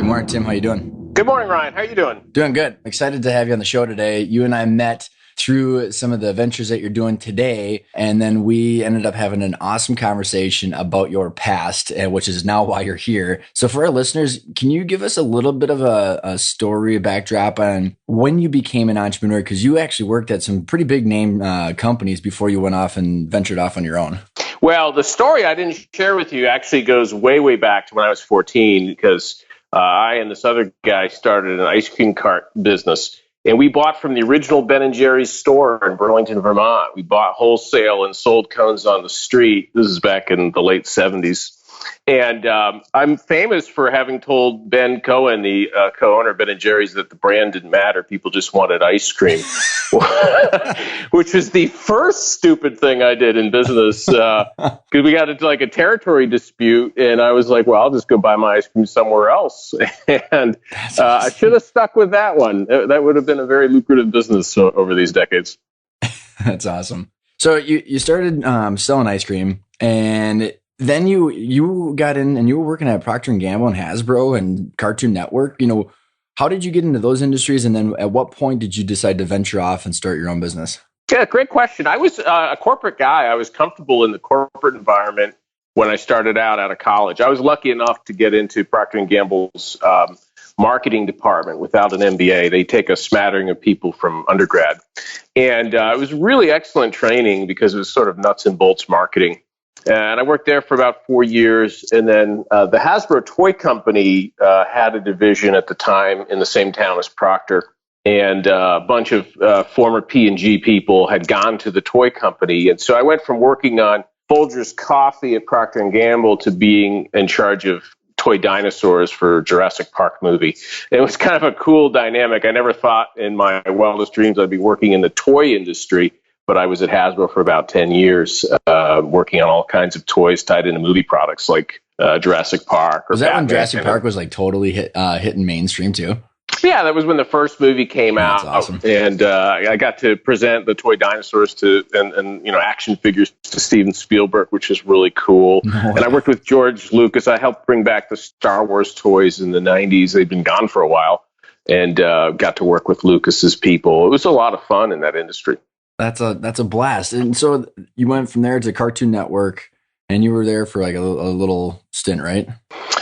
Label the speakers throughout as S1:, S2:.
S1: Good morning, Tim. How you doing?
S2: Good morning, Ryan. How are you doing?
S1: Doing good. Excited to have you on the show today. You and I met through some of the ventures that you're doing today, and then we ended up having an awesome conversation about your past, which is now why you're here. So for our listeners, can you give us a little bit of a story, a backdrop on when you became an entrepreneur? Because you actually worked at some pretty big name companies before you went off and ventured off on your own.
S2: Well, the story I didn't share with you actually goes way, way back to when I was 14, because I and this other guy started an ice cream cart business. And we bought from the original Ben & Jerry's store in Burlington, Vermont. We bought wholesale and sold cones on the street. This is back in the late 70s. And I'm famous for having told Ben Cohen, the co-owner of Ben & Jerry's, that the brand didn't matter. People just wanted ice cream, which was the first stupid thing I did in business. Because we got into like a territory dispute, and I was like, well, I'll just go buy my ice cream somewhere else. And I should have stuck with that one. That would have been a very lucrative business over these decades.
S1: That's awesome. So you started selling ice cream, and then you got in and you were working at Procter & Gamble and Hasbro and Cartoon Network. How did you get into those industries? And then at what point did you decide to venture off and start your own business?
S2: Yeah, great question. I was a corporate guy. I was comfortable in the corporate environment when I started out of college. I was lucky enough to get into Procter & Gamble's marketing department without an MBA. They take a smattering of people from undergrad. And it was really excellent training because it was sort of nuts and bolts marketing. And I worked there for about 4 years. And then the Hasbro toy company had a division at the time in the same town as Procter. And a bunch of former P&G people had gone to the toy company. And so I went from working on Folgers coffee at Procter & Gamble to being in charge of toy dinosaurs for Jurassic Park movie. It was kind of a cool dynamic. I never thought in my wildest dreams I'd be working in the toy industry. But I was at Hasbro for about 10 years, working on all kinds of toys tied into movie products like Jurassic Park.
S1: Was that when Jurassic Park was like totally hitting mainstream too?
S2: Yeah, that was when the first movie came out.
S1: That's awesome.
S2: And I got to present the toy dinosaurs and action figures to Steven Spielberg, which is really cool. And I worked with George Lucas. I helped bring back the Star Wars toys in the 90s. They'd been gone for a while, and got to work with Lucas's people. It was a lot of fun in that industry.
S1: That's a blast. And so you went from there to Cartoon Network, and you were there for like a little stint, right?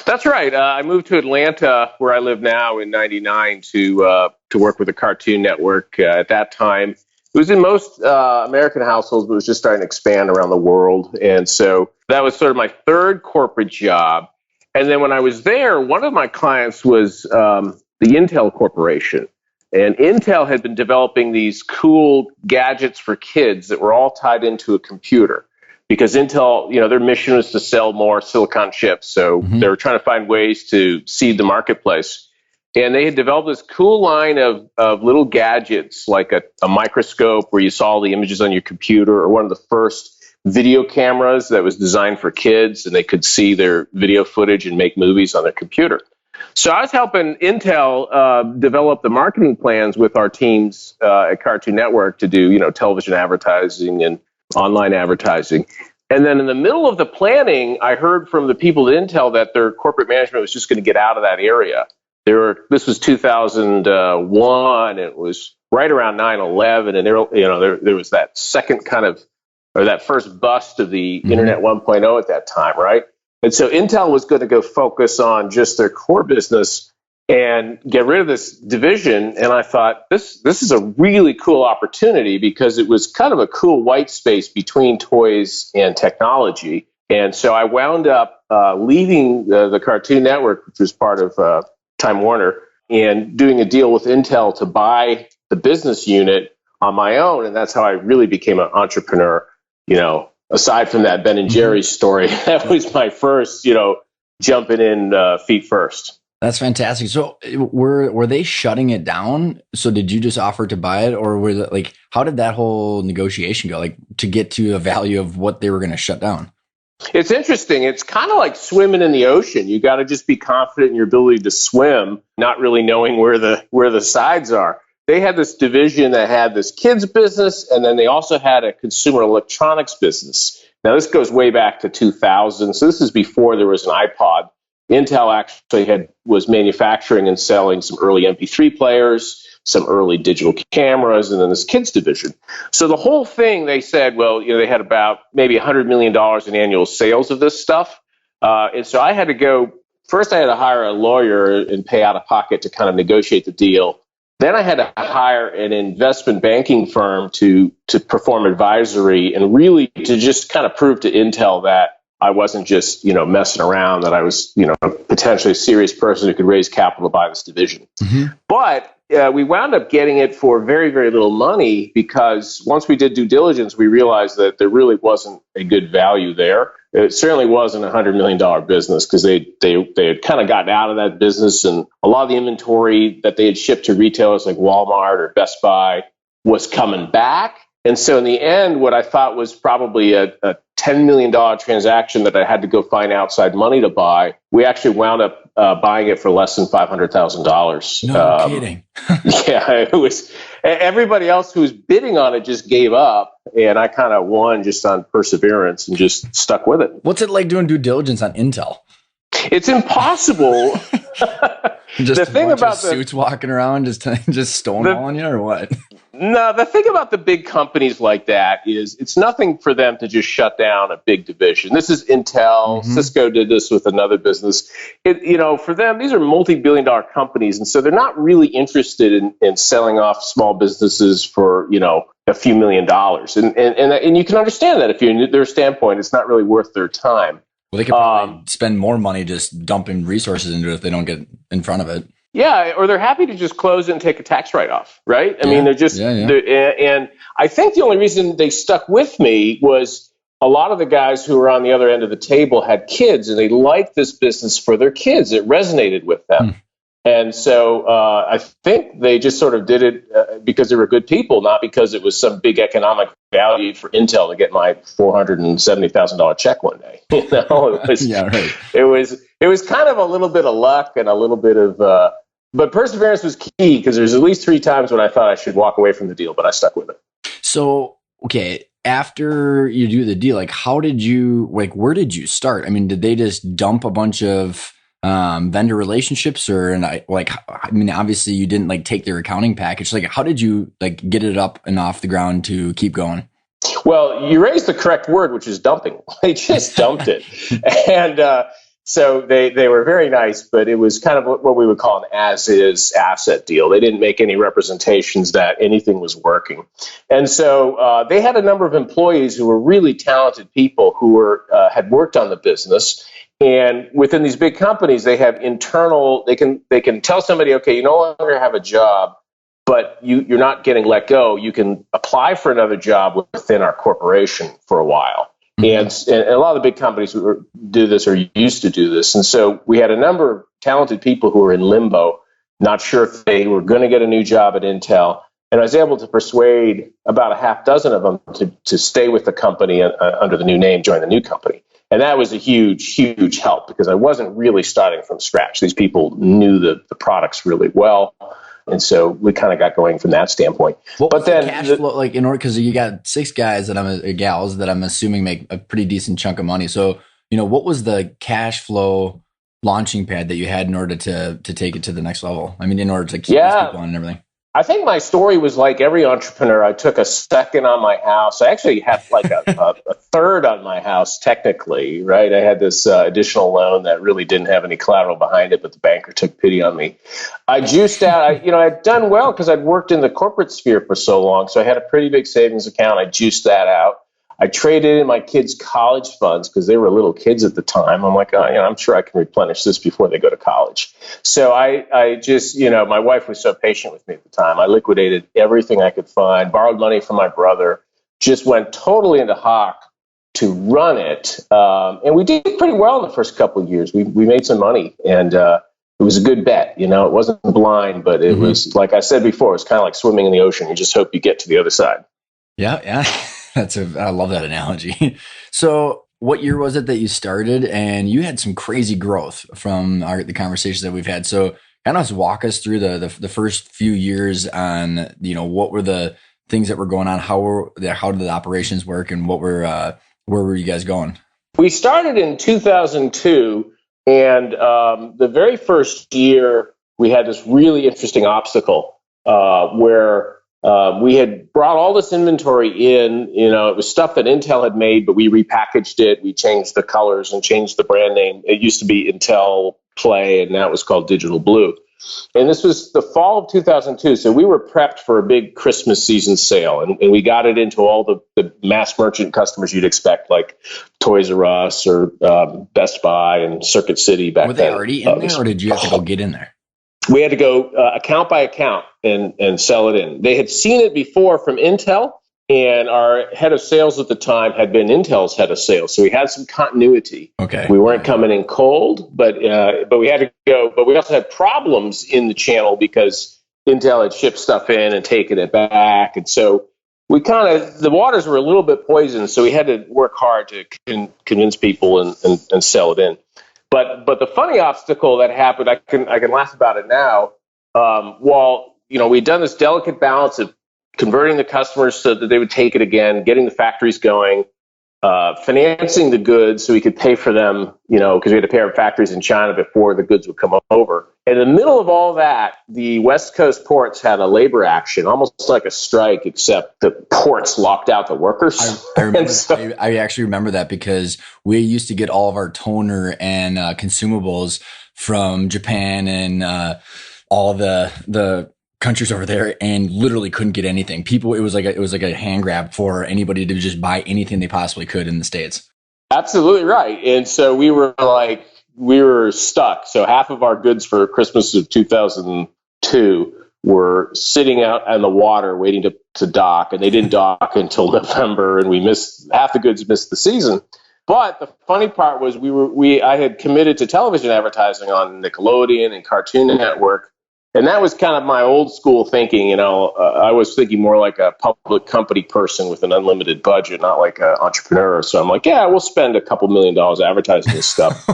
S2: That's right. I moved to Atlanta, where I live now, in '99 to work with the Cartoon Network. At that time, it was in most American households, but it was just starting to expand around the world. And so that was sort of my third corporate job. And then when I was there, one of my clients was the Intel Corporation. And Intel had been developing these cool gadgets for kids that were all tied into a computer, because Intel, their mission was to sell more silicon chips. So they were trying to find ways to seed the marketplace. And they had developed this cool line of little gadgets, like a microscope where you saw the images on your computer, or one of the first video cameras that was designed for kids, and they could see their video footage and make movies on their computer. So I was helping Intel develop the marketing plans with our teams at Cartoon Network to do, television advertising and online advertising. And then in the middle of the planning, I heard from the people at Intel that their corporate management was just going to get out of that area. This was 2001, and it was right around 9/11, and there was that second that first bust of the Internet 1.0 at that time, right? And so Intel was going to go focus on just their core business and get rid of this division. And I thought, this is a really cool opportunity, because it was kind of a cool white space between toys and technology. And so I wound up leaving the Cartoon Network, which was part of Time Warner, and doing a deal with Intel to buy the business unit on my own. And that's how I really became an entrepreneur, aside from that Ben & Jerry's story. That was my first, jumping in feet first.
S1: That's fantastic. So were they shutting it down? So did you just offer to buy it, or were how did that whole negotiation go, to get to a value of what they were going to shut down?
S2: It's interesting. It's kind of like swimming in the ocean. You got to just be confident in your ability to swim, not really knowing where the sides are. They had this division that had this kids business, and then they also had a consumer electronics business. Now, this goes way back to 2000. So this is before there was an iPod. Intel actually was manufacturing and selling some early MP3 players, some early digital cameras, and then this kids division. So the whole thing, they said, well, they had about maybe $100 million in annual sales of this stuff. And so I had to go, first I had to hire a lawyer and pay out of pocket to kind of negotiate the deal. Then I had to hire an investment banking firm to perform advisory and really to just kind of prove to Intel that I wasn't just, messing around, that I was, potentially a serious person who could raise capital to buy this division. Mm-hmm. But we wound up getting it for very, very little money because once we did due diligence, we realized that there really wasn't a good value there. It certainly wasn't a $100 million business because they had kind of gotten out of that business, and a lot of the inventory that they had shipped to retailers like Walmart or Best Buy was coming back. And so in the end, what I thought was probably a $10 million transaction that I had to go find outside money to buy, we actually wound up buying it for less than $500,000.
S1: No kidding.
S2: Yeah, it was. Everybody else who was bidding on it just gave up, and I kind of won just on perseverance and just stuck with it.
S1: What's it like doing due diligence on Intel?
S2: It's impossible.
S1: Just the thing about suits walking aroned, just stonewalling you, or what?
S2: No, the thing about the big companies like that is it's nothing for them to just shut down a big division. This is Intel. Mm-hmm. Cisco did this with another business. For them, these are multi-billion-dollar companies, and so they're not really interested in selling off small businesses for a few $1 million. And you can understand that if you're in their standpoint, it's not really worth their time.
S1: Well, they could probably spend more money just dumping resources into it if they don't get in front of it.
S2: Yeah, or they're happy to just close it and take a tax write-off, right? I mean, they're just, and I think the only reason they stuck with me was a lot of the guys who were on the other end of the table had kids, and they liked this business for their kids. It resonated with them. And so I think they just sort of did it because they were good people, not because it was some big economic value for Intel to get my $470,000 check one day. It was, it was kind of a little bit of luck and a little bit of, but perseverance was key because there's at least 3 times when I thought I should walk away from the deal, but I stuck with it.
S1: So, okay, after you do the deal, where did you start? I mean, did they just dump a bunch of vendor relationships, obviously you didn't take their accounting package. How did you get it up and off the ground to keep going?
S2: Well, you raised the correct word, which is dumping. They just dumped it. And so they were very nice, but it was kind of what we would call an as-is asset deal. They didn't make any representations that anything was working. And so they had a number of employees who were really talented people who had worked on the business. And within these big companies, they have internal, they can tell somebody, okay, you no longer have a job, but you're not getting let go. You can apply for another job within our corporation for a while. Mm-hmm. And a lot of the big companies do this or used to do this. And so we had a number of talented people who were in limbo, not sure if they were going to get a new job at Intel. And I was able to persuade about a half dozen of them to stay with the company under the new name, join the new company. And that was a huge, huge help because I wasn't really starting from scratch. These people knew the products really well. And so we kind of got going from that standpoint.
S1: But then cash flow, in order, because you got 6 guys gals that I'm assuming make a pretty decent chunk of money. So, what was the cash flow launching pad that you had in order to take it to the next level? I mean, in order to keep these people on and everything.
S2: I think my story was like every entrepreneur. I took a second on my house. I actually had a third on my house, technically, right? I had this additional loan that really didn't have any collateral behind it, but the banker took pity on me. I juiced out. I'd done well because I'd worked in the corporate sphere for so long, so I had a pretty big savings account. I juiced that out. I traded in my kids' college funds because they were little kids at the time. I'm like, I'm sure I can replenish this before they go to college. So I just, my wife was so patient with me at the time. I liquidated everything I could find, borrowed money from my brother, just went totally into hock to run it. And we did pretty well in the first couple of years. We made some money, and it was a good bet. It wasn't blind, but it was, like I said before, it was kind of like swimming in the ocean. You just hope you get to the other side.
S1: Yeah. I love that analogy. So what year was it that you started? And you had some crazy growth from the conversations that we've had. So kind of just walk us through the first few years on, what were the things that were going on? How did the operations work, and where were you guys going?
S2: We started in 2002 And the very first year, we had this really interesting obstacle where we had brought all this inventory in. It was stuff that Intel had made, but we repackaged it. We changed the colors and changed the brand name. It used to be Intel Play, and now it was called Digital Blue. And this was the fall of 2002. So we were prepped for a big Christmas season sale, and we got it into all the mass merchant customers you'd expect, like Toys R Us or Best Buy and Circuit City back then.
S1: Were they already in there, or did you have to go get in there?
S2: We had to go account by account and sell it in. They had seen it before from Intel, and our head of sales at the time had been Intel's head of sales, so we had some continuity.
S1: Okay,
S2: we weren't coming in cold, but we had to go. But we also had problems in the channel because Intel had shipped stuff in and taken it back, and so we the waters were a little bit poisoned. So we had to work hard to convince people and sell it in. But the funny obstacle that happened, I can laugh about it now. While we'd done this delicate balance of converting the customers so that they would take it again, getting the factories going, financing the goods so we could pay for them, because we had to pay our factories in China before the goods would come over. In the middle of all that, the West Coast ports had a labor action, almost like a strike, except the ports locked out the workers.
S1: I remember. I actually remember that because we used to get all of our toner and consumables from Japan and all the countries over there, and literally couldn't get anything. It was like a hand grab for anybody to just buy anything they possibly could in the States.
S2: Absolutely right. And so we were stuck. So half of our goods for Christmas of 2002 were sitting out on the water waiting to dock, and they didn't dock until November, and half the goods missed the season. But the funny part was I had committed to television advertising on Nickelodeon and Cartoon Network. And that was kind of my old school thinking. I was thinking more like a public company person with an unlimited budget, not like an entrepreneur. So I'm like, yeah, we'll spend a couple $1 million advertising this stuff.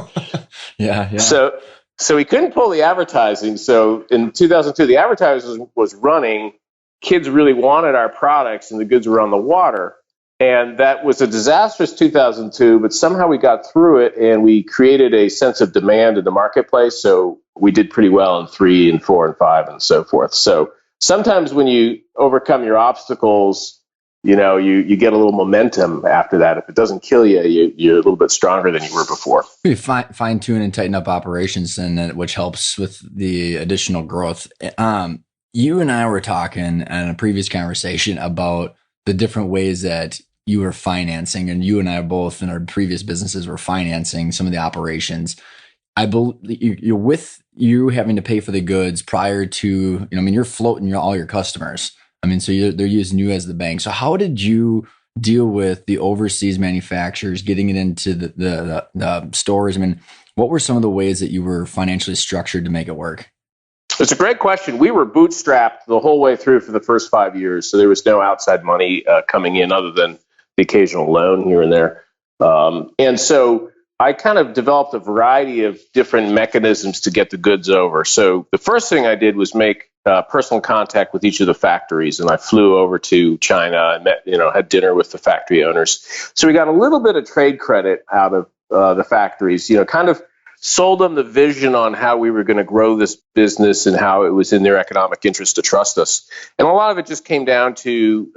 S1: Yeah.
S2: So we couldn't pull the advertising. So in 2002, the advertising was running. Kids really wanted our products, and the goods were on the water. And that was a disastrous 2002, but somehow we got through it, and we created a sense of demand in the marketplace. So we did pretty well in 3 and 4 and 5 and so forth. So sometimes when you overcome your obstacles, you get a little momentum after that. If it doesn't kill you, you're a little bit stronger than you were before.
S1: We fine tune and tighten up operations, and which helps with the additional growth. You and I were talking in a previous conversation about the different ways that you were financing, and you and I both in our previous businesses were financing some of the operations. I believe you're with you having to pay for the goods prior to, you're floating all your customers. So they're using you as the bank. So how did you deal with the overseas manufacturers, getting it into the stores? What were some of the ways that you were financially structured to make it work?
S2: It's a great question. We were bootstrapped the whole way through for the first 5 years. So there was no outside money coming in other than the occasional loan here and there. And so I kind of developed a variety of different mechanisms to get the goods over. So the first thing I did was make personal contact with each of the factories, and I flew over to China and met, had dinner with the factory owners. So we got a little bit of trade credit out of the factories, kind of sold them the vision on how we were going to grow this business and how it was in their economic interest to trust us. And a lot of it just came down to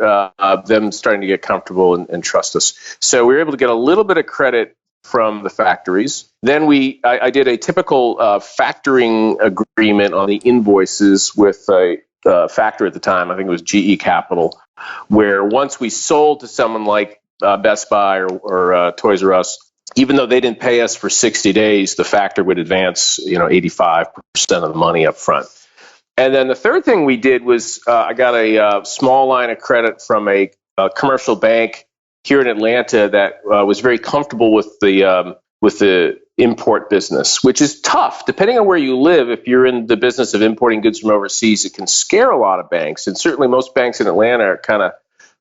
S2: them starting to get comfortable and trust us. So we were able to get a little bit of credit from the factories. Then I did a typical factoring agreement on the invoices with a factor at the time. I think it was GE Capital, where once we sold to someone like Best Buy or Toys R Us, even though they didn't pay us for 60 days, the factor would advance, 85% of the money up front. And then the third thing we did was I got a small line of credit from a commercial bank here in Atlanta that was very comfortable with the import business, which is tough. Depending on where you live, if you're in the business of importing goods from overseas, it can scare a lot of banks. And certainly most banks in Atlanta are kind of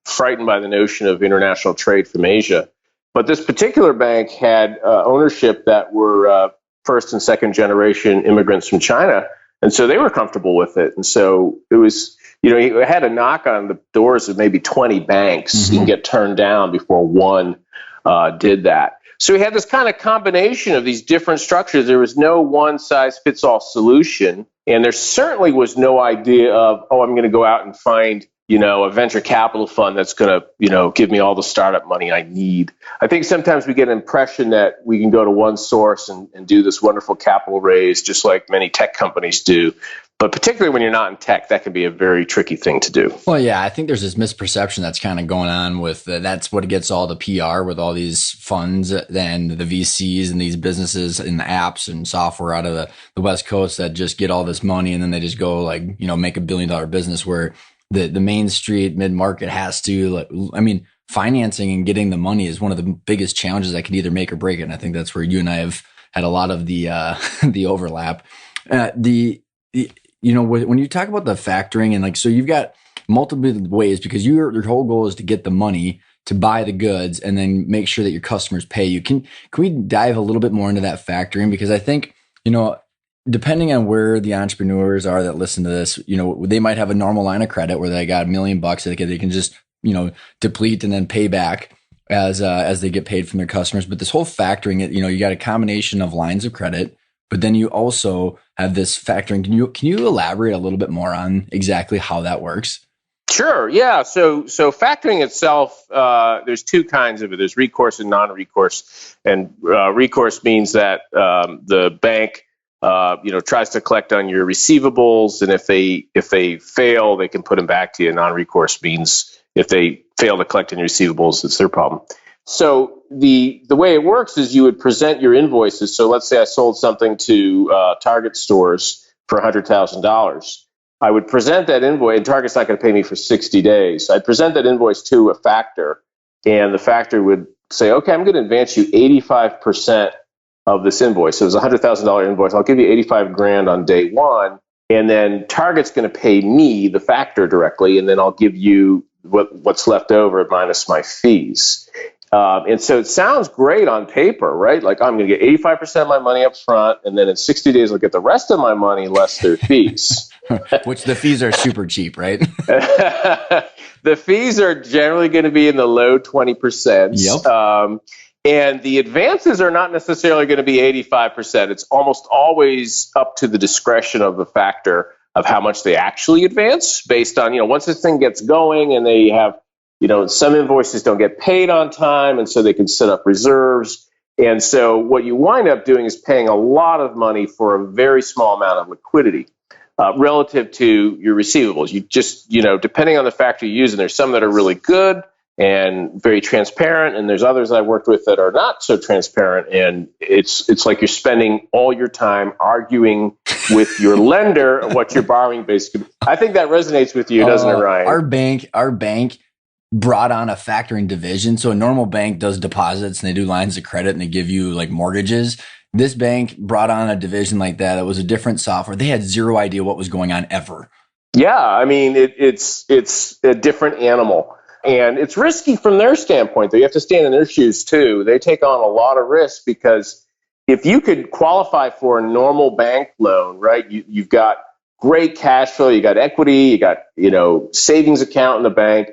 S2: frightened by the notion of international trade from Asia. But this particular bank had ownership that were first and second generation immigrants from China. And so they were comfortable with it. And so it was, you had to knock on the doors of maybe 20 banks and get turned down before one did that. So we had this kind of combination of these different structures. There was no one size fits all solution. And there certainly was no idea of, oh, I'm going to go out and find, a venture capital fund that's going to, give me all the startup money I need. I think sometimes we get an impression that we can go to one source and do this wonderful capital raise, just like many tech companies do. But particularly when you're not in tech, that can be a very tricky thing to do.
S1: Well, yeah, I think there's this misperception that's kind of going on with that's what gets all the PR with all these funds and the VCs and these businesses and the apps and software out of the West Coast that just get all this money and then they just go make $1 billion business, where the Main Street mid-market has to, financing and getting the money is one of the biggest challenges that can either make or break it. And I think that's where you and I have had a lot of the the overlap. When you talk about the factoring and so you've got multiple ways, because your whole goal is to get the money to buy the goods and then make sure that your customers pay you. Can we dive a little bit more into that factoring? Because I think, depending on where the entrepreneurs are that listen to this, they might have a normal line of credit where they got $1 million that they can just, deplete and then pay back as they get paid from their customers. But this whole factoring, you got a combination of lines of credit, but then you also have this factoring. Can you elaborate a little bit more on exactly how that works?
S2: Sure. Yeah. So factoring itself, there's two kinds of it. There's recourse and non-recourse. And recourse means that the bank, tries to collect on your receivables, and if they fail, they can put them back to you. Non-recourse means if they fail to collect on your receivables, it's their problem. So the way it works is you would present your invoices. So let's say I sold something to Target stores for $100,000. I would present that invoice, and Target's not going to pay me for 60 days. I'd present that invoice to a factor, and the factor would say, okay, I'm going to advance you 85% of this invoice. So it was a $100,000 invoice. I'll give you 85 grand on day one, and then Target's going to pay me, the factor, directly, and then I'll give you what's left over minus my fees. And so it sounds great on paper, right? Like, I'm going to get 85% of my money up front, and then in 60 days, I'll get the rest of my money less their fees.
S1: Which the fees are super cheap, right?
S2: The fees are generally going to be in the low 20%.
S1: Yep.
S2: And the advances are not necessarily going to be 85%. It's almost always up to the discretion of the factor of how much they actually advance based on, once this thing gets going and they have, some invoices don't get paid on time, and so they can set up reserves. And so what you wind up doing is paying a lot of money for a very small amount of liquidity relative to your receivables. You just, depending on the factor you use, and there's some that are really good and very transparent, and there's others I worked with that are not so transparent, and it's like you're spending all your time arguing with your lender what your borrowing base could be. I think that resonates with you, doesn't it, Ryan?
S1: Our bank brought on a factoring division. So a normal bank does deposits and they do lines of credit and they give you mortgages. This bank brought on a division like that. It was a different software. They had zero idea what was going on ever.
S2: Yeah, it's a different animal. And it's risky from their standpoint, though. You have to stand in their shoes, too. They take on a lot of risk because if you could qualify for a normal bank loan, right, you've got great cash flow, you got equity, you got, savings account in the bank,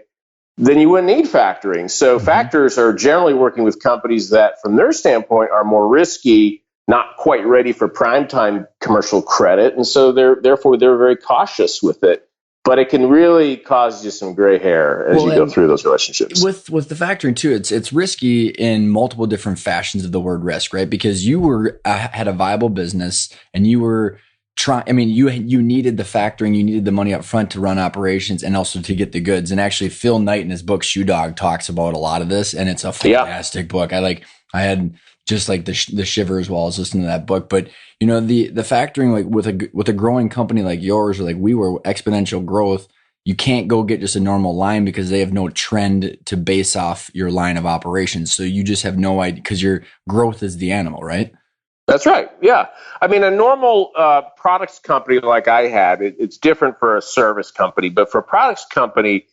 S2: then you wouldn't need factoring. So factors are generally working with companies that, from their standpoint, are more risky, not quite ready for prime time commercial credit. And so therefore they're very cautious with it. But it can really cause you some gray hair as you go through those relationships.
S1: With the factoring too, it's risky in multiple different fashions of the word risk, right? Because you had a viable business and you were you needed the factoring, you needed the money up front to run operations and also to get the goods. And actually, Phil Knight in his book Shoe Dog talks about a lot of this, and it's a fantastic book. I had just the shivers while I was listening to that book. But the factoring, with a growing company like yours, or we were, exponential growth, you can't go get just a normal line because they have no trend to base off your line of operations. So you just have no idea because your growth is the animal, right?
S2: That's right. Yeah. A normal products company like I had, it's different for a service company, but for a products company,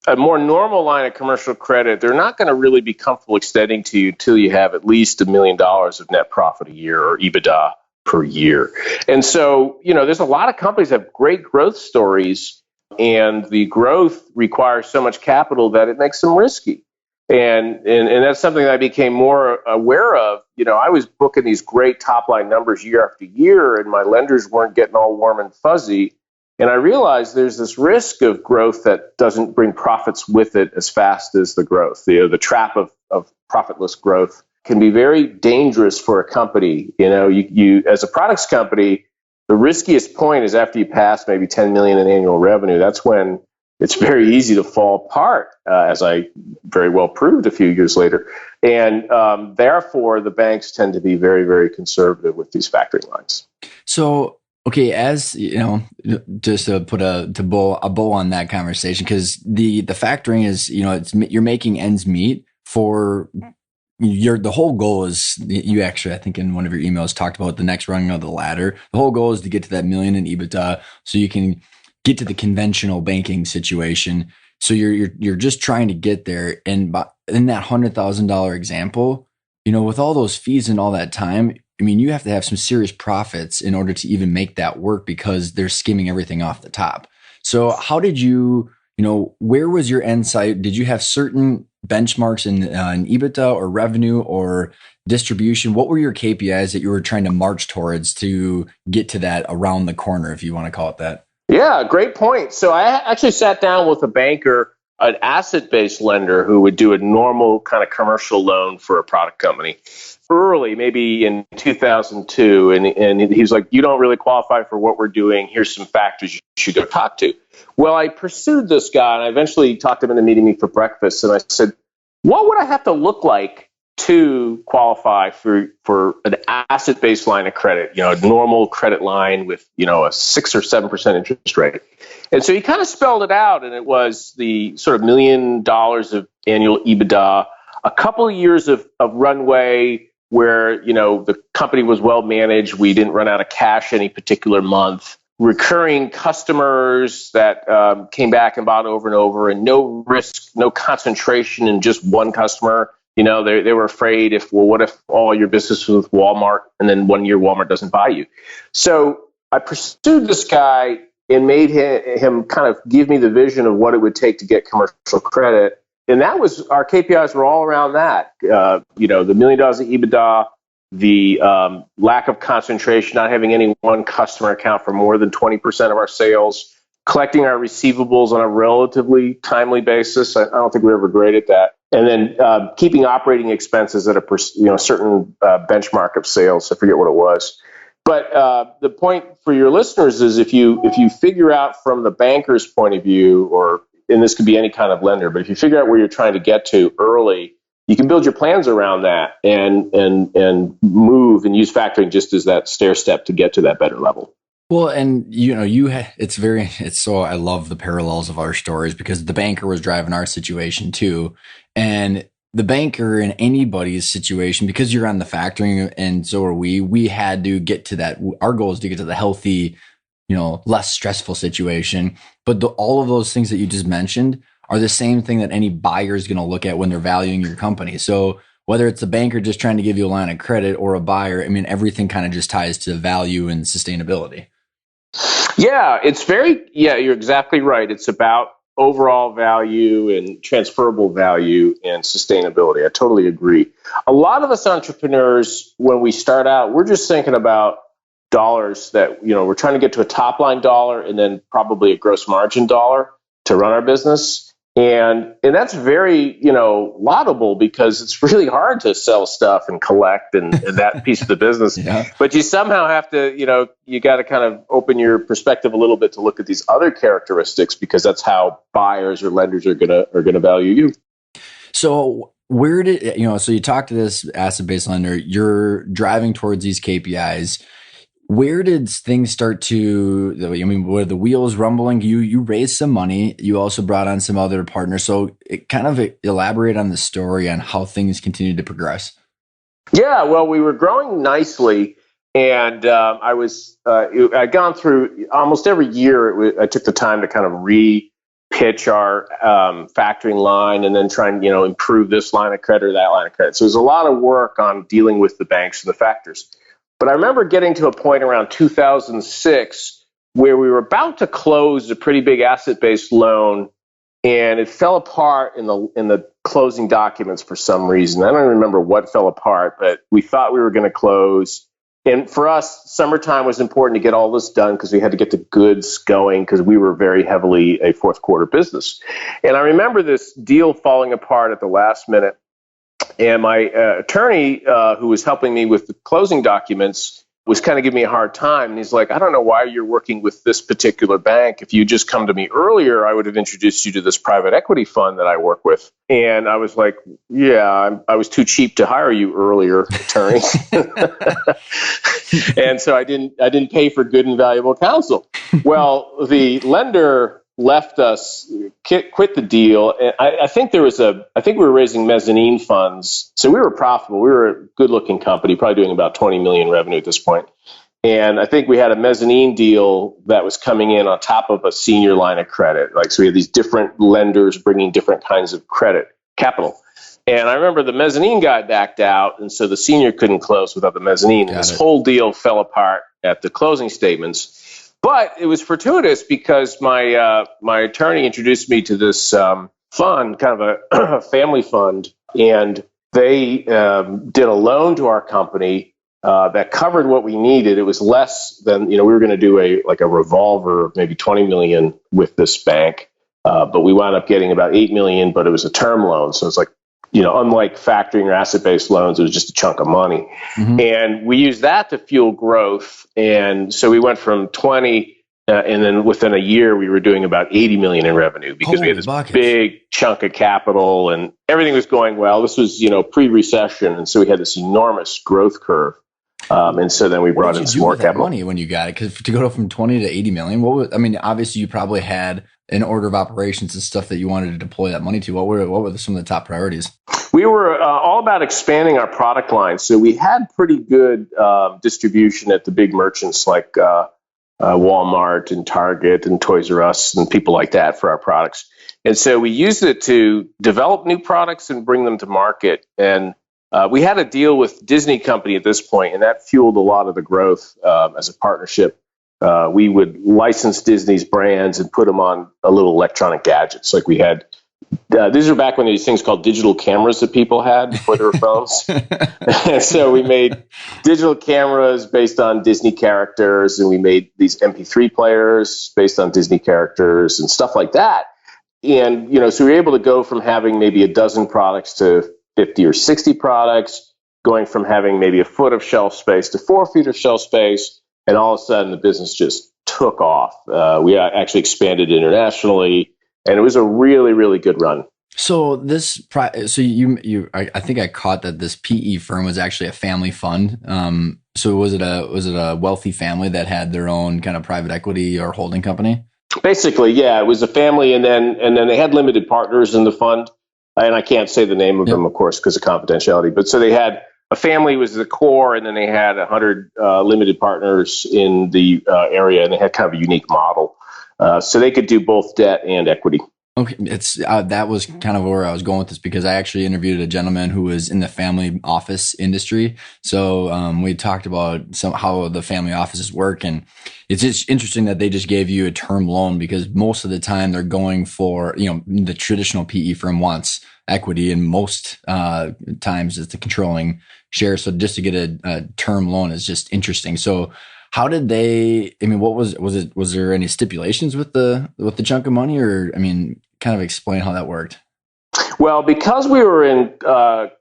S2: a more normal line of commercial credit, they're not going to really be comfortable extending to you until you have at least $1 million of net profit a year or EBITDA per year. And so, there's a lot of companies that have great growth stories, and the growth requires so much capital that it makes them risky. And that's something that I became more aware of. I was booking these great top line numbers year after year, and my lenders weren't getting all warm and fuzzy. And I realized there's this risk of growth that doesn't bring profits with it as fast as the growth. The trap of profitless growth can be very dangerous for a company. You as a products company, the riskiest point is after you pass maybe 10 million in annual revenue. That's when it's very easy to fall apart, as I very well proved a few years later. And therefore, the banks tend to be very, very conservative with these factoring lines.
S1: So, okay, as you know, just to put a bow on that conversation, because the factoring is, you're making ends meet for the whole goal is, you actually, I think in one of your emails talked about the next rung of the ladder. The whole goal is to get to that million in EBITDA so you can get to the conventional banking situation. So you're just trying to get there. And in that $100,000 example, with all those fees and all that time, I mean, you have to have some serious profits in order to even make that work because they're skimming everything off the top. So how did you, where was your end sight? Did you have certain benchmarks in EBITDA or revenue or distribution? What were your KPIs that you were trying to march towards to get to that around the corner, if you want to call it that?
S2: Yeah, great point. So I actually sat down with a banker, an asset-based lender who would do a normal kind of commercial loan for a product company early, maybe in 2002. And he was like, you don't really qualify for what we're doing. Here's some factors you should go talk to. Well, I pursued this guy, and I eventually talked him into meeting me for breakfast. And I said, what would I have to look like to qualify for an asset-based line of credit, a normal credit line with, a 6 or 7% interest rate? And so he kind of spelled it out, and it was the sort of $1 million of annual EBITDA, a couple of years of runway where, the company was well managed. We didn't run out of cash any particular month. Recurring customers that came back and bought over and over, and no risk, no concentration in just one customer. They were afraid what if all your business was with Walmart and then one year Walmart doesn't buy you? So I pursued this guy and made him kind of give me the vision of what it would take to get commercial credit. And that was, our KPIs were all around that. The $1 million of EBITDA, the lack of concentration, not having any one customer account for more than 20% of our sales, collecting our receivables on a relatively timely basis. I don't think we ever graded that. And then keeping operating expenses at a certain benchmark of sales. I forget what it was. But the point for your listeners is if you figure out from the banker's point of view, and this could be any kind of lender, but if you figure out where you're trying to get to early, you can build your plans around that and move and use factoring just as that stair step to get to that better level.
S1: Well, and I love the parallels of our stories because the banker was driving our situation too. And the banker in anybody's situation, because you're on the factoring and so are we had to get to that. Our goal is to get to the healthy, less stressful situation. But all of those things that you just mentioned are the same thing that any buyer is going to look at when they're valuing your company. So whether it's a banker just trying to give you a line of credit or a buyer, I mean, everything kind of just ties to value and sustainability.
S2: Yeah, you're exactly right. It's about overall value and transferable value and sustainability. I totally agree. A lot of us entrepreneurs, when we start out, we're just thinking about dollars that, we're trying to get to a top line dollar and then probably a gross margin dollar to run our business. And that's very, laudable because it's really hard to sell stuff and collect and that piece of the business. Yeah. But you somehow have to, you got to kind of open your perspective a little bit to look at these other characteristics because that's how buyers or lenders are gonna value you.
S1: So where did, so you talk to this asset-based lender, you're driving towards these KPIs. Where did things start to, were the wheels rumbling? You raised some money. You also brought on some other partners. So it kind of elaborate on the story on how things continued to progress.
S2: Yeah, well, we were growing nicely. And I'd gone through almost every year. I took the time to kind of re-pitch our factoring line and then try and, improve this line of credit or that line of credit. So there's a lot of work on dealing with the banks and the factors. But I remember getting to a point around 2006 where we were about to close a pretty big asset-based loan, and it fell apart in the closing documents for some reason. I don't remember what fell apart, but we thought we were going to close. And for us, summertime was important to get all this done because we had to get the goods going because we were very heavily a fourth quarter business. And I remember this deal falling apart at the last minute. And my attorney, who was helping me with the closing documents, was kind of giving me a hard time. And he's like, I don't know why you're working with this particular bank. If you just come to me earlier, I would have introduced you to this private equity fund that I work with. And I was like, yeah, I was too cheap to hire you earlier, attorney. And so I didn't pay for good and valuable counsel. Well, the lender left us, quit the deal. And I think we were raising mezzanine funds. So we were profitable. We were a good looking company, probably doing about 20 million revenue at this point. And I think we had a mezzanine deal that was coming in on top of a senior line of credit. So we had these different lenders bringing different kinds of credit capital. And I remember the mezzanine guy backed out. And so the senior couldn't close without the mezzanine. This whole deal fell apart at the closing statements. But it was fortuitous because my attorney introduced me to this fund, kind of a family fund, and they did a loan to our company that covered what we needed. It was less than, we were going to do a revolver of maybe 20 million with this bank, but we wound up getting about 8 million, but it was a term loan. So it's like, unlike factoring or asset-based loans, it was just a chunk of money. Mm-hmm. And we used that to fuel growth. And so we went from 20, and then within a year, we were doing about 80 million in revenue because we had this big chunk of capital and everything was going well. This was, pre-recession. And so we had this enormous growth curve. And so then we brought in some more capital.
S1: Money when you got it? Because to go from 20 to 80 million, obviously you probably had an order of operations and stuff that you wanted to deploy that money to. What were some of the top priorities?
S2: We were all about expanding our product line. So we had pretty good distribution at the big merchants like Walmart and Target and Toys R Us and people like that for our products. And so we used it to develop new products and bring them to market. And we had a deal with Disney Company at this point, and that fueled a lot of the growth as a partnership. We would license Disney's brands and put them on a little electronic gadgets. Like we had, these are back when these things called digital cameras that people had before their phones. And so we made digital cameras based on Disney characters, and we made these MP3 players based on Disney characters and stuff like that. And, so we were able to go from having maybe a dozen products to 50 or 60 products, going from having maybe a foot of shelf space to 4 feet of shelf space. And all of a sudden, the business just took off. We actually expanded internationally, and it was a really, really good run.
S1: So I think I caught that this PE firm was actually a family fund. So was it a wealthy family that had their own kind of private equity or holding company?
S2: Basically, yeah, it was a family, and then they had limited partners in the fund, and I can't say the name of them, of course, because of confidentiality. But so they had a family was the core, and then they had 100 limited partners in the area, and they had kind of a unique model, so they could do both debt and equity.
S1: Okay, that was kind of where I was going with this because I actually interviewed a gentleman who was in the family office industry. So we talked about how the family offices work, and it's just interesting that they just gave you a term loan because most of the time they're going for, the traditional PE firm wants equity, and most times it's the controlling share. So just to get a term loan is just interesting. So how did they? What was there any stipulations with the chunk of money, or kind of explain how that worked?
S2: Well, because we were in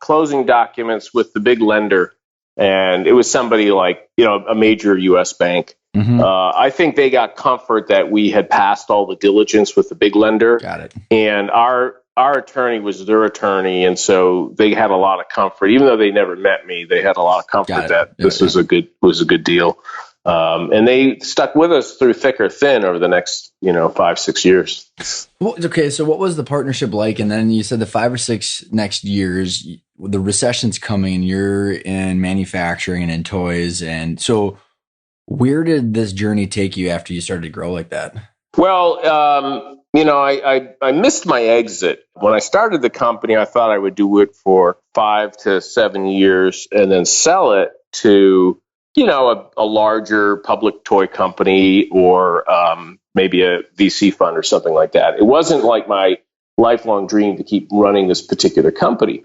S2: closing documents with the big lender, and it was somebody like a major U.S. bank. Mm-hmm. I think they got comfort that we had passed all the diligence with the big lender. Got it. And our attorney was their attorney, and so they had a lot of comfort. Even though they never met me, they had a lot of comfort that this was a good deal. And they stuck with us through thick or thin over the next, 5-6 years.
S1: Well, okay. So what was the partnership like? And then you said the 5 or 6 next years, the recession's coming, you're in manufacturing and in toys. And so where did this journey take you after you started to grow like that?
S2: Well, I missed my exit. When I started the company, I thought I would do it for 5 to 7 years and then sell it to a larger public toy company or maybe a VC fund or something like that. It wasn't like my lifelong dream to keep running this particular company.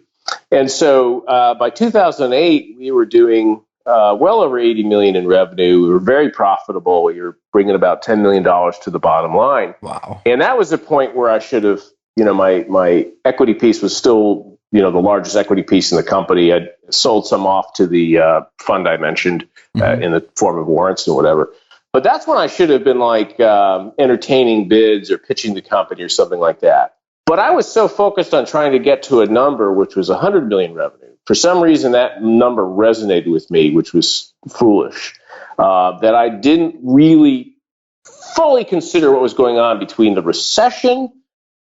S2: And so by 2008, we were doing well over 80 million in revenue. We were very profitable. We were bringing about $10 million to the bottom line.
S1: Wow.
S2: And that was the point where I should have, my equity piece was still, the largest equity piece in the company. I'd sold some off to the fund I mentioned in the form of warrants and whatever. But that's when I should have been like entertaining bids or pitching the company or something like that. But I was so focused on trying to get to a number which was 100 million revenue. For some reason, that number resonated with me, which was foolish, that I didn't really fully consider what was going on between the recession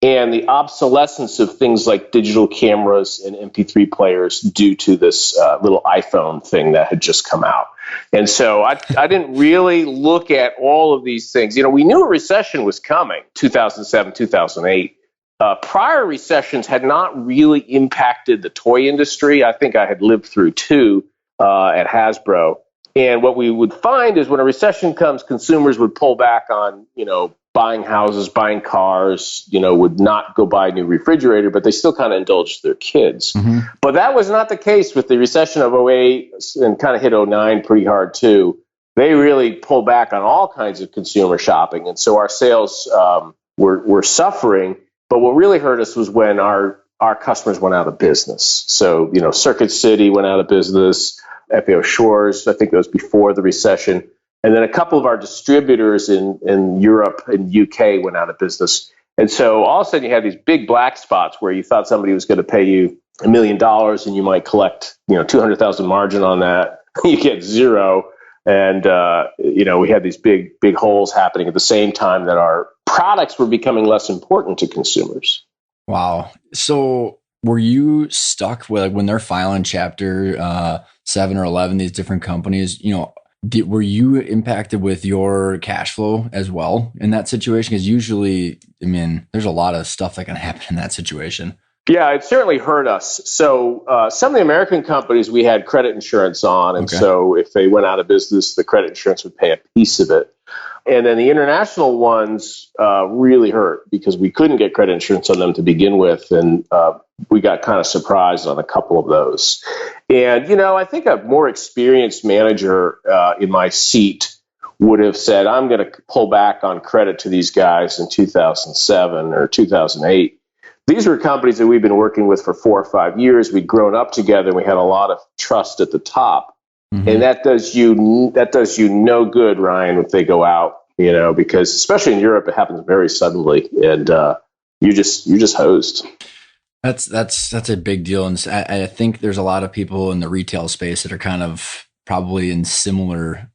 S2: and the obsolescence of things like digital cameras and MP3 players due to this little iPhone thing that had just come out. And so I didn't really look at all of these things. We knew a recession was coming, 2007, 2008. Prior recessions had not really impacted the toy industry. I think I had lived through two at Hasbro. And what we would find is when a recession comes, consumers would pull back on, buying houses, buying cars, would not go buy a new refrigerator, but they still kind of indulged their kids. Mm-hmm. But that was not the case with the recession of 08 and kind of hit 09 pretty hard too. They really pulled back on all kinds of consumer shopping. And so our sales were suffering. But what really hurt us was when our customers went out of business. So, Circuit City went out of business, FAO Shores, I think that was before the recession. And then a couple of our distributors in Europe and UK went out of business. And so all of a sudden you had these big black spots where you thought somebody was going to pay you $1 million and you might collect, 200,000 margin on that. You get zero. And, we had these big holes happening at the same time that our products were becoming less important to consumers.
S1: Wow. So were you stuck with when they're filing Chapter 7 or 11, these different companies, were you impacted with your cash flow as well in that situation? Because usually, there's a lot of stuff that can happen in that situation.
S2: Yeah, it certainly hurt us. So some of the American companies, we had credit insurance on. And so if they went out of business, the credit insurance would pay a piece of it. And then the international ones really hurt because we couldn't get credit insurance on them to begin with. And we got kind of surprised on a couple of those. And, I think a more experienced manager in my seat would have said, I'm going to pull back on credit to these guys in 2007 or 2008. These were companies that we've been working with for 4 or 5 years. We'd grown up together and we had a lot of trust at the top. Mm-hmm. And that does you no good, Ryan, if they go out, because especially in Europe, it happens very suddenly and you just hosed.
S1: That's a big deal. And I think there's a lot of people in the retail space that are kind of probably in similar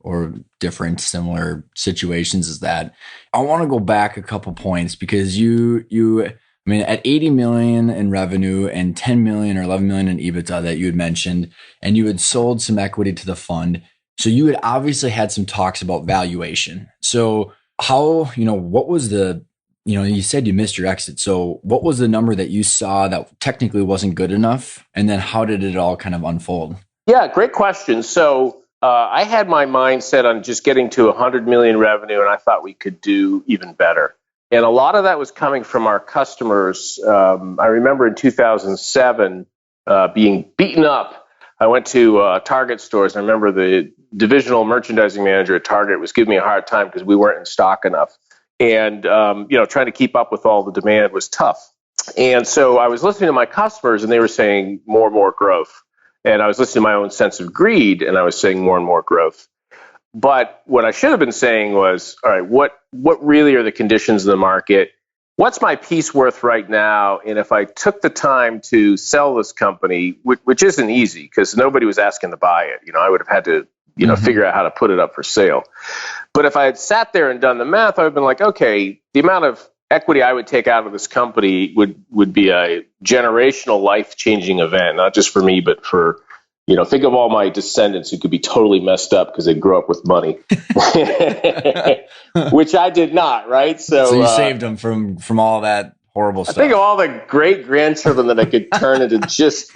S1: similar situations as that. I want to go back a couple points because at 80 million in revenue and 10 million or 11 million in EBITDA that you had mentioned, and you had sold some equity to the fund. So you had obviously had some talks about valuation. So how, what was you said you missed your exit. So what was the number that you saw that technically wasn't good enough? And then how did it all kind of unfold? Yeah,
S2: great question. So I had my mind set on just getting to 100 million revenue, and I thought we could do even better. And a lot of that was coming from our customers. I remember in 2007 being beaten up. I went to Target stores. I remember the divisional merchandising manager at Target was giving me a hard time because we weren't in stock enough. And, trying to keep up with all the demand was tough. And so I was listening to my customers and they were saying more and more growth. And I was listening to my own sense of greed and I was saying more and more growth. But what I should have been saying was, all right, what really are the conditions of the market? What's my piece worth right now? And if I took the time to sell this company, which isn't easy because nobody was asking to buy it, I would have had to, figure out how to put it up for sale. But if I had sat there and done the math, I would have been like, okay, the amount of equity I would take out of this company would be a generational life-changing event, not just for me, but for think of all my descendants who could be totally messed up because they grew up with money, which I did not, right? So
S1: you saved them from all that horrible stuff.
S2: I think of all the great grandchildren that I could turn into just.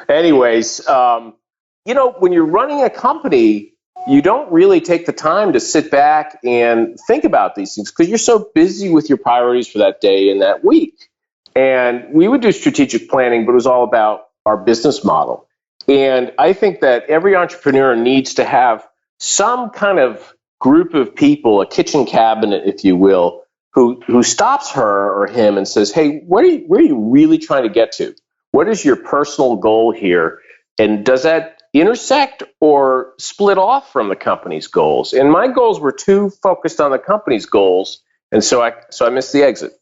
S2: Anyways, when you're running a company, you don't really take the time to sit back and think about these things because you're so busy with your priorities for that day and that week. And we would do strategic planning, but it was all about our business model. And I think that every entrepreneur needs to have some kind of group of people, a kitchen cabinet, if you will, who stops her or him and says, hey, where are you really trying to get to? What is your personal goal here? And does that intersect or split off from the company's goals? And my goals were too focused on the company's goals, and so I missed the exit.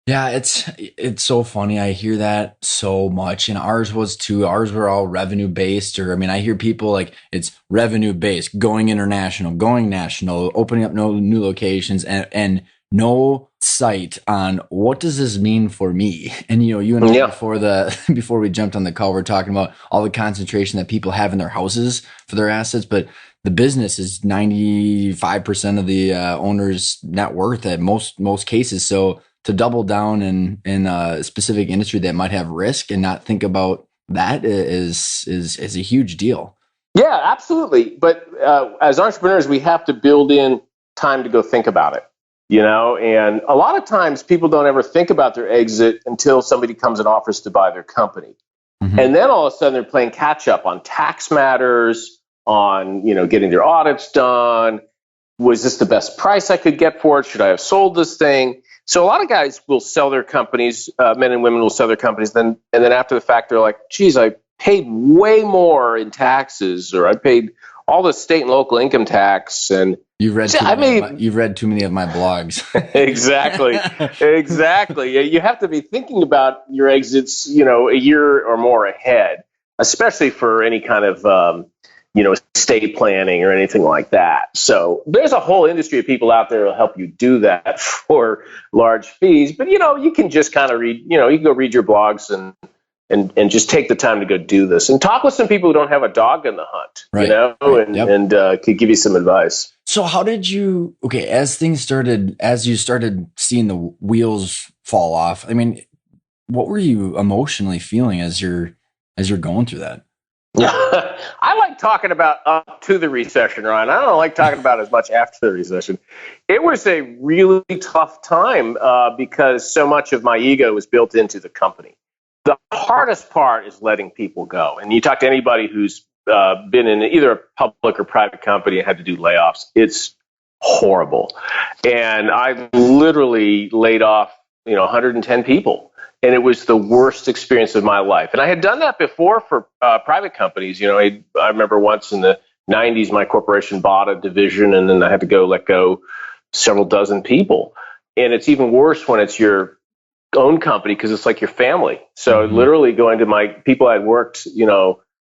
S1: Yeah, it's so funny. I hear that so much, and ours was too. Ours were all revenue based, or I mean, I hear people like it's revenue based, going international, going national, opening up no new locations, and no sight on what does this mean for me. And you and I before we jumped on the call, we're talking about all the concentration that people have in their houses for their assets, but the business is 95% of the owner's net worth at most cases. So to double down in a specific industry that might have risk and not think about that is a huge deal.
S2: Yeah, absolutely. But as entrepreneurs, we have to build in time to go think about it, and a lot of times people don't ever think about their exit until somebody comes and offers to buy their company. Mm-hmm. And then all of a sudden they're playing catch up on tax matters, on, getting their audits done. Was this the best price I could get for it? Should I have sold this thing? So a lot of guys will sell their companies, men and women will sell their companies, and then after the fact, they're like, geez, I paid way more in taxes, or I paid all the state and local income tax. And
S1: you've read too many of my blogs.
S2: Exactly. You have to be thinking about your exits, a year or more ahead, especially for any kind of estate planning or anything like that. So there's a whole industry of people out there who will help you do that for large fees. But, you can just kind of read, you can go read your blogs and just take the time to go do this and talk with some people who don't have a dog in the hunt,
S1: right,
S2: and could give you some advice.
S1: So how did you, as you started seeing the wheels fall off, I mean, what were you emotionally feeling as you're going through that?
S2: I like talking about up to the recession, Ryan. I don't like talking about as much after the recession. It was a really tough time because so much of my ego was built into the company. The hardest part is letting people go. And you talk to anybody who's been in either a public or private company and had to do layoffs, it's horrible. And I literally laid off 110 people. And it was the worst experience of my life. And I had done that before for private companies. I remember once in the 90s, my corporation bought a division, and then I had to go let go several dozen people. And it's even worse when it's your own company because it's like your family. So literally going to my people I'd worked,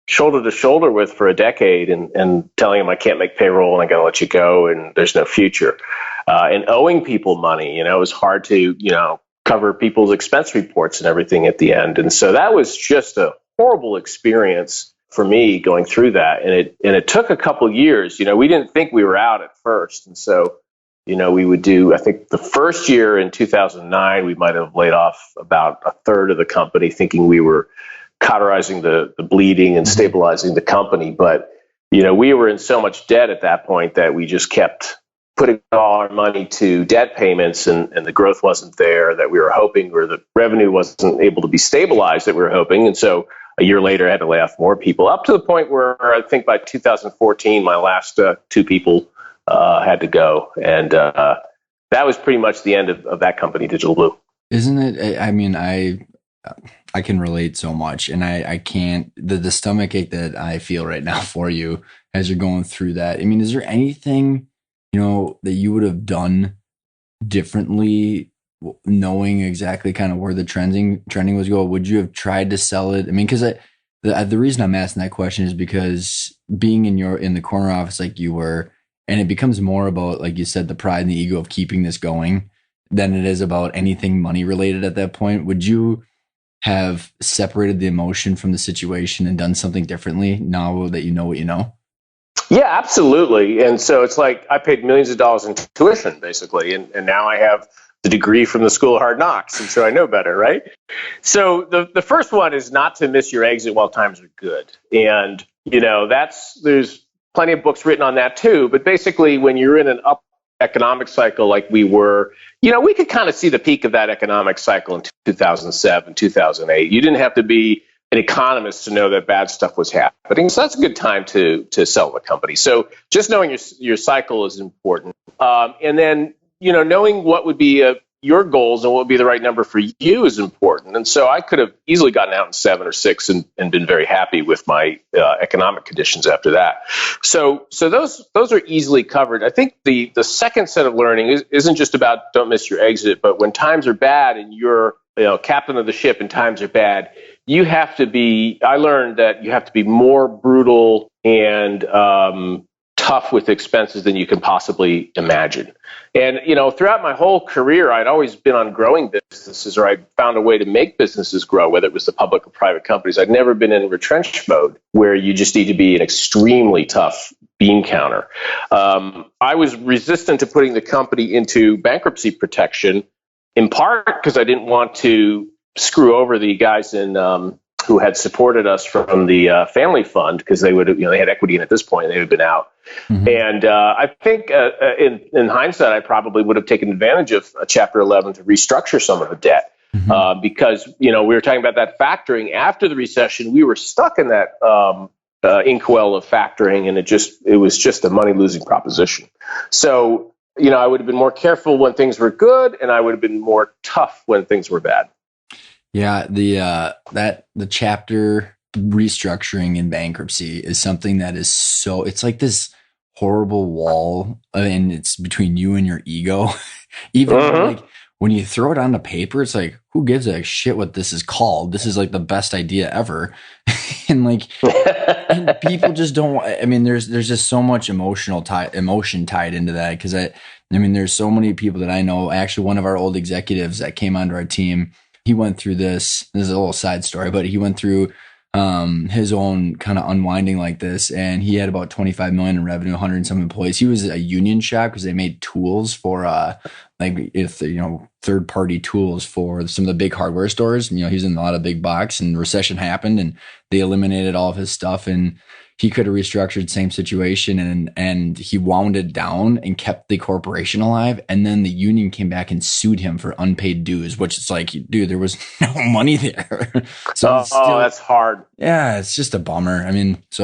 S2: shoulder to shoulder with for a decade and telling them I can't make payroll and I got to let you go and there's no future. And owing people money, it was hard to, cover people's expense reports and everything at the end. And so that was just a horrible experience for me going through that. And it took a couple of years. We didn't think we were out at first. And so, we would do, I think the first year in 2009, we might have laid off about a third of the company thinking we were cauterizing the bleeding and stabilizing the company. But, we were in so much debt at that point that we just kept putting all our money to debt payments and the growth wasn't there that we were hoping, or the revenue wasn't able to be stabilized that we were hoping. And so a year later, I had to lay off more people, up to the point where I think by 2014, my last two people had to go. And that was pretty much the end of that company, Digital Blue.
S1: Isn't it? I mean, I can relate so much, and I can't, the stomach ache that I feel right now for you as you're going through that. I mean, is there anything that you would have done differently, knowing exactly kind of where the trending was going? Would you have tried to sell it? I mean, because the reason I'm asking that question is because being in the corner office like you were, and it becomes more about, like you said, the pride and the ego of keeping this going than it is about anything money related at that point. Would you have separated the emotion from the situation and done something differently now that you know what you know?
S2: Yeah, absolutely. And so it's like I paid millions of dollars in tuition, basically, and now I have the degree from the School of Hard Knocks, and so I know better, right? So the first one is not to miss your exit while times are good. And, there's plenty of books written on that too. But basically, when you're in an up economic cycle like we were, we could kind of see the peak of that economic cycle in 2007, 2008. You didn't have to be an economist to know that bad stuff was happening. So that's a good time to sell the company. So just knowing your cycle is important. And then, knowing what would be your goals and what would be the right number for you is important. And so I could have easily gotten out in 7 or 6 and been very happy with my economic conditions after that. So those are easily covered. I think the second set of learning isn't just about don't miss your exit, but when times are bad and you're captain of the ship and times are bad, I learned that you have to be more brutal and tough with expenses than you can possibly imagine. And, throughout my whole career, I'd always been on growing businesses, or I found a way to make businesses grow, whether it was the public or private companies. I'd never been in retrench mode where you just need to be an extremely tough bean counter. I was resistant to putting the company into bankruptcy protection, in part because I didn't want to screw over the guys who had supported us from the family fund, because they would, they had equity in at this point, and they would have been out. Mm-hmm. And I think in hindsight, I probably would have taken advantage of Chapter 11 to restructure some of the debt. Mm-hmm. Because, we were talking about that factoring after the recession. We were stuck in that inkwell of factoring, and it was just a money losing proposition. So, I would have been more careful when things were good, and I would have been more tough when things were bad.
S1: Yeah, the chapter restructuring in bankruptcy is something that is it's like this horrible wall, and it's between you and your ego. Even like when you throw it on the paper, it's like, who gives a shit what this is called? This is like the best idea ever. And and people just don't. I mean, there's just so much emotion tied into that, because there's so many people that I know. Actually, one of our old executives that came onto our team, he went through this. This is a little side story, but he went through his own kind of unwinding like this, and he had about 25 million in revenue, 100 and some employees. He was a union shop because they made tools for third party tools for some of the big hardware stores. He was in a lot of big box, and the recession happened, and they eliminated all of his stuff, and he could have restructured, same situation, and he wound it down and kept the corporation alive. And then the union came back and sued him for unpaid dues, which is like, dude, there was no money there. So
S2: that's hard.
S1: Yeah, it's just a bummer. It's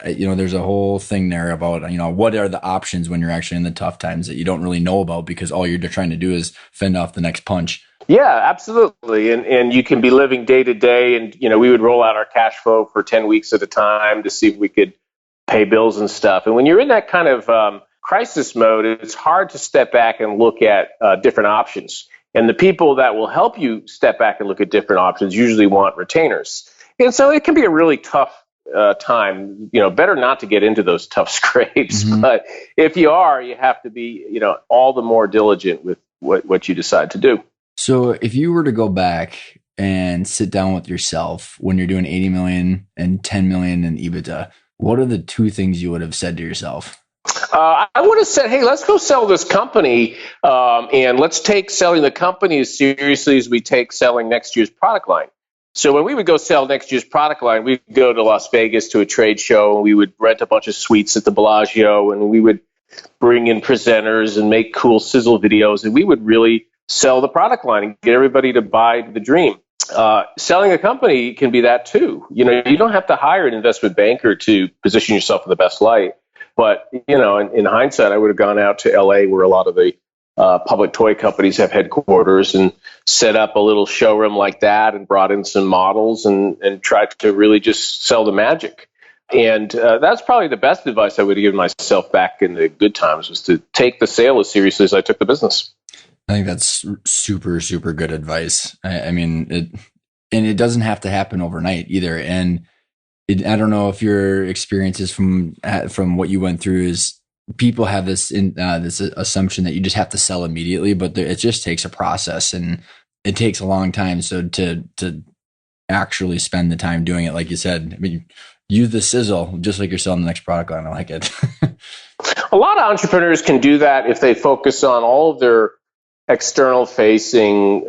S1: there's a whole thing there about, what are the options when you're actually in the tough times that you don't really know about, because all you're trying to do is fend off the next punch.
S2: Yeah, absolutely. And you can be living day to day, and, we would roll out our cash flow for 10 weeks at a time to see if we could pay bills and stuff. And when you're in that kind of crisis mode, it's hard to step back and look at different options. And the people that will help you step back and look at different options usually want retainers. And so it can be a really tough time. Better not to get into those tough scrapes. Mm-hmm. But if you are, you have to be, all the more diligent with what you decide to do.
S1: So if you were to go back and sit down with yourself when you're doing 80 million and 10 million in EBITDA, what are the 2 things you would have said to yourself?
S2: I would have said, hey, let's go sell this company, and let's take selling the company as seriously as we take selling next year's product line. So when we would go sell next year's product line, we'd go to Las Vegas to a trade show, and we would rent a bunch of suites at the Bellagio, and we would bring in presenters and make cool sizzle videos, and we would really sell the product line and get everybody to buy the dream. Selling a company can be that too. You don't have to hire an investment banker to position yourself in the best light. But, in hindsight, I would have gone out to LA, where a lot of the public toy companies have headquarters, and set up a little showroom like that, and brought in some models and tried to really just sell the magic. And that's probably the best advice I would have given myself back in the good times, was to take the sale as seriously as I took the business.
S1: I think that's super, super good advice. It doesn't have to happen overnight either. And I don't know if your experiences from what you went through is, people have this assumption that you just have to sell immediately, but it just takes a process, and it takes a long time. So to actually spend the time doing it, like you said, use the sizzle, just like you're selling the next product line. I like it.
S2: A lot of entrepreneurs can do that if they focus on all of their external facing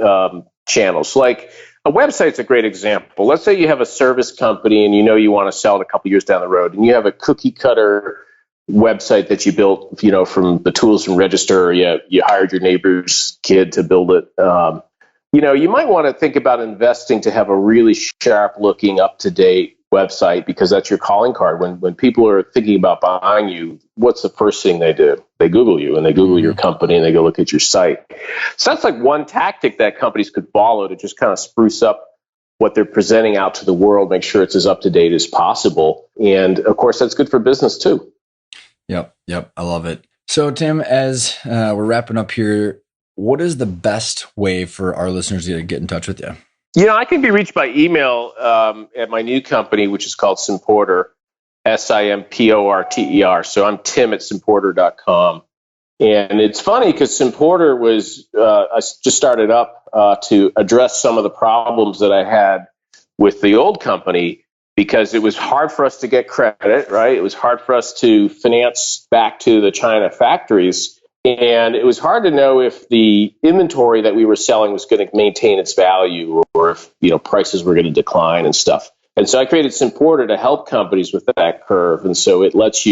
S2: channels. Like A website's a great example. Let's say you have a service company and you know you want to sell it a couple years down the road, and you have a cookie cutter website that you built, from the tools from Register, or you hired your neighbor's kid to build it. You might want to think about investing to have a really sharp looking, up to date website, because that's your calling card. When people are thinking about buying you, what's the first thing they do? They Google you, and they Google your company, and they go look at your site. So that's like one tactic that companies could follow to just kind of spruce up what they're presenting out to the world, make sure it's as up to date as possible. And of course, that's good for business too.
S1: Yep. I love it. So Tim, as we're wrapping up here, what is the best way for our listeners to get in touch with you?
S2: I can be reached by email at my new company, which is called Simporter, Simporter. So I'm Tim at Simporter.com. And it's funny because Simporter was, I just started up to address some of the problems that I had with the old company, because it was hard for us to get credit, right? It was hard for us to finance back to the China factories. And it was hard to know if the inventory that we were selling was going to maintain its value, or if, prices were going to decline and stuff. And so I created Simporter to help companies with that curve. And so it lets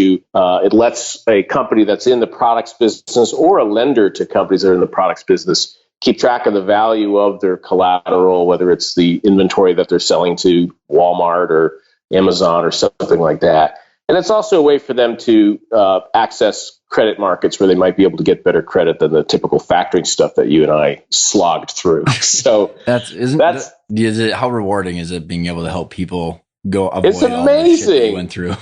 S2: a company that's in the products business, or a lender to companies that are in the products business, keep track of the value of their collateral, whether it's the inventory that they're selling to Walmart or Amazon or something like that. And it's also a way for them to access credit markets where they might be able to get better credit than the typical factoring stuff that you and I slogged through. So
S1: how rewarding is it being able to help people avoid
S2: it's amazing.
S1: all the shit that you went through?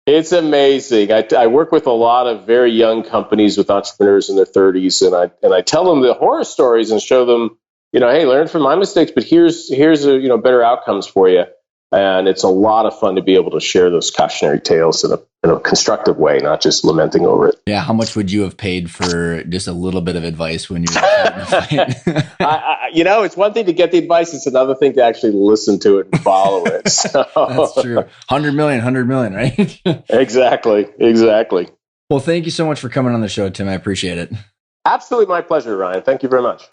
S2: It's amazing. I work with a lot of very young companies with entrepreneurs in their 30s, and I tell them the horror stories and show them, hey, learn from my mistakes, but here's better outcomes for you. And it's a lot of fun to be able to share those cautionary tales in a constructive way, not just lamenting over it.
S1: Yeah. How much would you have paid for just a little bit of advice when you're in the fight?
S2: It's one thing to get the advice. It's another thing to actually listen to it and follow it. So.
S1: That's true. 100 million, right?
S2: Exactly.
S1: Well, thank you so much for coming on the show, Tim. I appreciate it.
S2: Absolutely my pleasure, Ryan. Thank you very much.